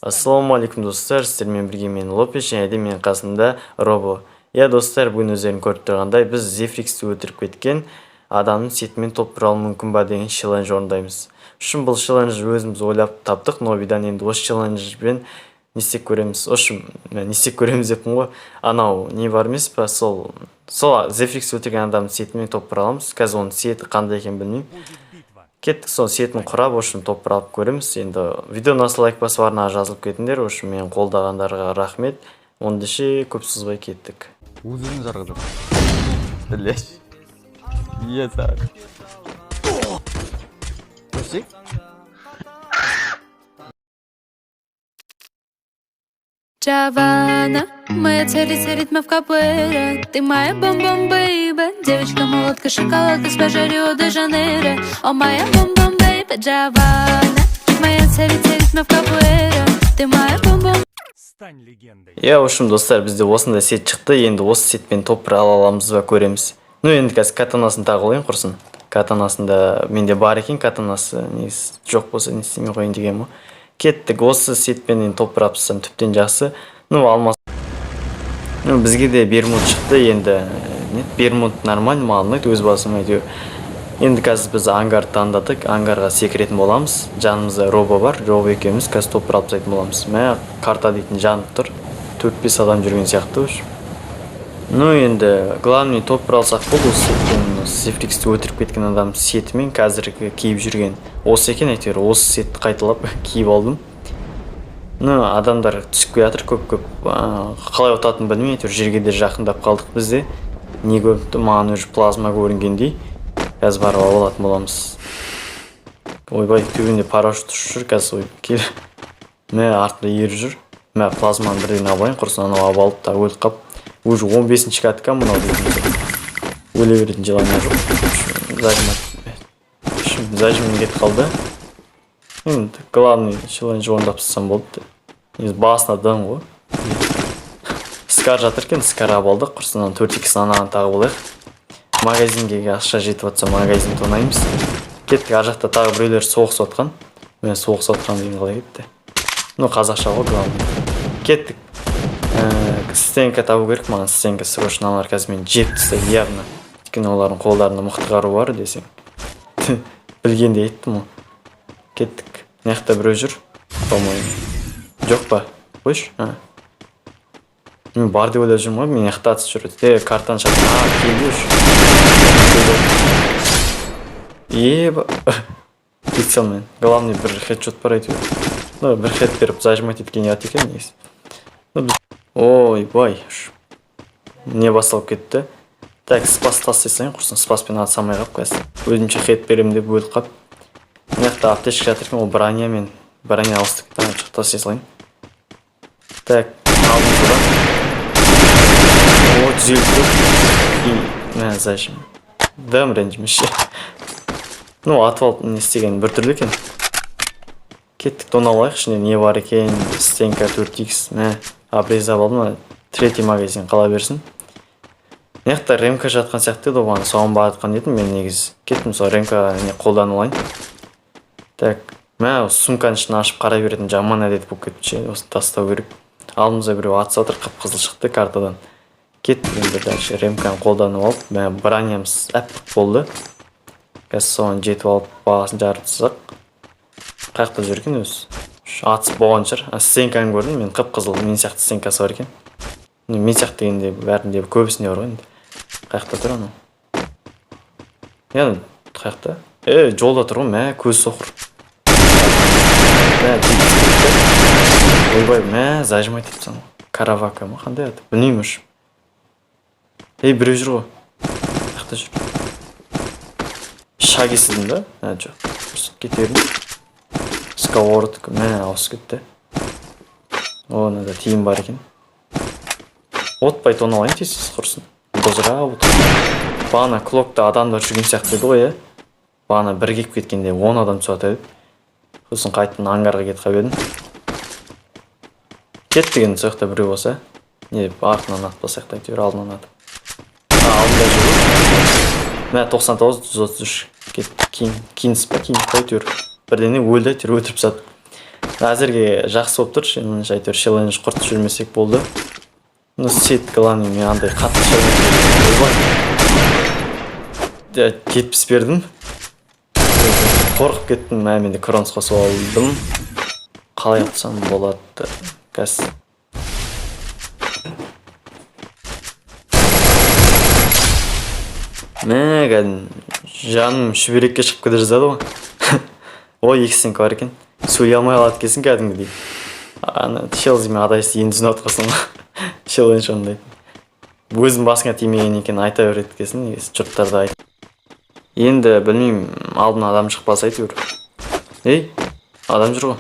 Ассалаумалейкум достар, сіздермен бірге мен Лопес және де менің қасымда Робо. Достар, бүгін өздерің көріп тұрғандай, біз Зефриксті өлтіріп кеткен адамның сетімен топ құралу мүмкін ба деген челлендж орындаймыз. Үшін бұл челленджді өзіміз ойлап таптық, Нобидан енді осы челленджбен не істеп көреміз. Не істеп көреміз деппін ғой. Анау не бар емес па, сол Зефриксті өлтірген адамның сетімен топ құра аламыз. Қазір оның сеті қандай екенін білмеймін. Кеттік, сол сетін құрап, топ құрап көреміз. Енді видеоны лайк басып арнаға жазылып кетіңдер. Мен қолдағандарға рахмет. Ондеше көп созбай кеттік. Өзің жарғыдым. Білеш. Езар. Көрсек? Джавана, моя царица ритмов капуэра, ты моя бом-бом, бейби. Девочка, молотка, шоколадка с пляжа Рио-де-Жанейро. О, моя бом-бом, бейби, Джавана, моя царица ритмов капуэра, ты моя бом-бом. Стань легендой. Достар, бізде осындай сет шықты. Енді осы сетпен топ құра аламыз ба көреміз. Енді қазір катанасын тағы қойын құрсын. Катанасында менде бар екен, катанасы жоқ болса не істемей қойын деген ма. Кеттік, осы сетпен топ құрапсам түптен жақсы. Алмас. Бізге де бермуд шықты. Енді бермуд нормально маған өз басым әйтеуір. Енді қазір біз ангар таңдадық, ангарға секіретін боламыз. Жанымызда Робо бар, Робо екеуміз қазір топ құрап тастайтын боламыз. Карта дейтін жанып тұр. 4-5 адам жүрген сияқты. Енді главный топ құра алсақ болды. Осы сетпен Зефриксті өлтіріп кеткен адам сетімен қазіргі киіп жүрген осы екен. Әйтеуір осы сетті қайталап киіп алдым. Адамдар түсіп келатыр көп. Қалай отатынын білмей, әйтеуір жерге де жақындап қалдық бізде. Не көпті, маған уже плазма көрінгендей. Қазір барып алатын боламыз. Ойбай, төбінде парашют ұшып жүр, қазір кел. Артында еріп жүр. Плазманы бірден алайын, құрсын анау алып та өліп қап. Уже 15-ші катқа мынау дейтін. Өле беретін желания жоқ. Зажиммен кетіп қалды. Енді главный челлендж орындап тастасам болды. Басына дым ғой. Скар жатыр екен, скар алып алдық. Құрсын 4x анаған тағы болайық. Магазинге ақша жетіп атса магазин тонаймыз. Кеттік, ар жақта тағы біреулер соғыс отқан. Мен соғыс отқан деген қалай кетті. Қазақша ғой главный. Кеттік. Стенка табу керек, маған стенка срочно алар қазір мен жеп тастайды явно. Өйткені олардың қолдарында мықты қару бар десең. Білгенде айттым ғой. Кеттік. Мына біреу жүр, по-моему. Жоқ па? Қойшы. Мен бар деп ойлап жүрмін ғой, мен мына атыс жүреді. Картаны шатыр. Келдеш. Еба. Кете алмайын. Главный бір хедшот бар әйтеуір. Бір хед беріп зажимать еткен ят екен негізі. Ойбай. Не басылып кетті. Так, спас тастайсың, құрсын спаспен атсамай қап қазір. Өзімше хед берем деп өліп қап. Мына аптечка жатыр екен, ол броня мен броня алыстық. Тастайсың. Так, алдымызда да. Түзелді. Зачем? Дәм ренжімеші. Атып алып не істеген бір түрлі екен. Кеттік, тон алайық, ішінде не бар екен. Стенка 4x. Обрезап алдым, третий магазин қала берсін. Мына ремка жатқан сияқты еді, оған соған бағытқан едім мен негіз. Кеттім, сол ремка қолданып алайын. Так, сумканың ішін ашып қарай беретін жаман әдет болып кетті. Осы тастау керек. Алдымызда біреу атса отыр, қып-қызыл шықты картадан. Кеттік, енді дальше ремканы қолданып алып, бронямыз әппік болды. Қазір соған жетіп алып бағасын жарып тастасақ. Қаяқта жүрген өзі. Атыс болған шығар. Стенканы көрдім, мен қып-қызыл мен сияқты стенкасы бар екен. Мен сияқты дегенде бәрінде көбісінде бар ғой енді. Қаяқта тұр анау. Қаяқта? Жолда тұр ғой, көз соқыр. Ойбай, зажимать етіпсің. Каравака ма, қандай аты? Білмеймін ұш. Біреу жүр ғой. Қаяқта жүр. Шаг есідің да? Жоқ. Кетерін. Сковородка, ауысып кетті. Онда тиім бар екен. Отпай тон алайын тесіз құрсын. Бұзыра отыр. Бағана клокта адамдар жүрген сияқты еді ғой, Бағана бір кеп кеткенде 10 адам түсіп еді. Сосын қайтын ангарға кетіп қап едім. Кеттіген соқта біреу болса. Артынан атпасақ та әйтеуір алдынан атып. Алдында жүру. 99-133. Кейін спа, кейін қайтыр. Бірдене өлді әйтеуір өтіріп сатып. Әзірге жақсы болып тұр. Енді әйтеуір челлендж құртып жүрмесек болды. Ну, сет главный мен андай қатты челлендж 70 бердім. Қорқып кеттім, менде кронс қосып алдым. Қалай yapsam болады? Газ. Кәдім жаным шүберекке шығып кете жазады ғой. Ой, екісінкі бар екен. Сөйлей алмай қалады екенсің кәдімгідей. Ана челленджмен адайсыз енді жинап отқансың ғой. Челлендж ондай. Өзім басыңа тимеген екен айта береді екенсің, негізі жұрттарды айт. Енді білмеймін, алдына адам шықпаса әйтеуір. Ей, адам жүр ғой.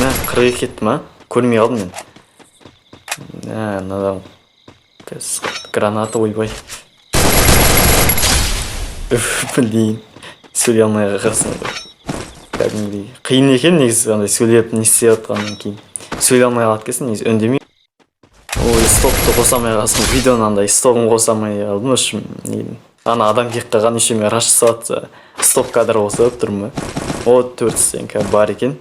Мә, 42 кеттім, а? Көрмей қалдым мен. Мынадан граната, ойбай. Блин, сөйлей алмай қалғансың ғой. Кәдімгідей қиын екен негізі, андай сөйлеп не істеп жатқаннан кейін. Сөйлей алмай қалады екенсің, негізі үндемей. Ой, стопты қоса алмай қалсың, видеоны андай стопын қоса алмай қалдым, өшім. Ана адам кек қалған үшеме раш жасап, стоп кадр қосып тұрмын. О, 4 стенка бар екен.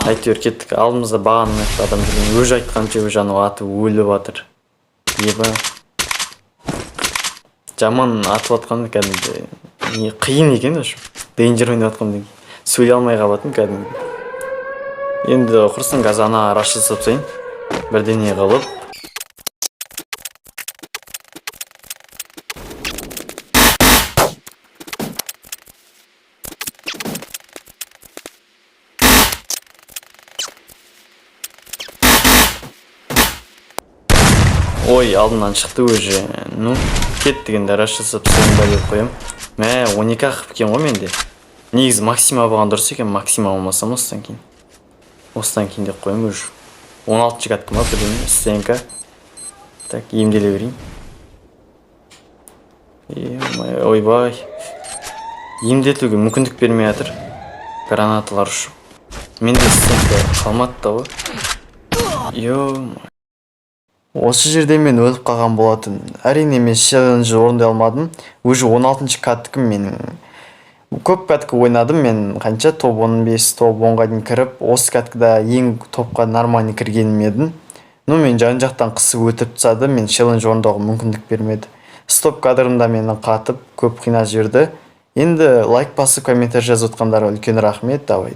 Әйтеуір кеттік, алдымызда бағанын айтты адам жүрген. Өж айтқанша өж анау аты өліп жатыр. Еба. Жаман атып атқанды кәдімгі қиын екен өшім. Дейнджер ойнап атқанды сөйлей алмай қалатын кәдімгі. Енді құрсын газ ана раш жасап сайын. Бірдене қалып. Ой, алдымнан шықты өзі. Ну, кеттік енді раш жасап сайын ба деп қоям. Мә, 12 ақып екен ғой менде. Негізі максима болған дұрыс екен, максима болмасам осыдан кейін. Осыдан кейін деп қоям өз. 16 жігатқым ба, білемін, стенка. Так, емделе берейін. Ойбай. Емдетуге мүмкіндік бермей жатыр. Гранаталар ұшып. Менде стенка қалмады да ғой. Йо-май. Осы жерде мен өліп қалған болатын. Әрине мен челленджі орындай алмадым. Уже 16-шы каттікім менің. Көп каткі ойнадым мен, қанша топ 15, топ 10-ға дейін кіріп, осы каткіда ең топқа нормальный кіргенім едім. Ну, мен жан жақтан қысып өтіп тастады, мен челлендж орындауға мүмкіндік бермеді. Стоп кадрымда мені қатып, көп қинап жіберді. Енді лайк басып, комментарий жазып отқандарға үлкен рахмет, давай.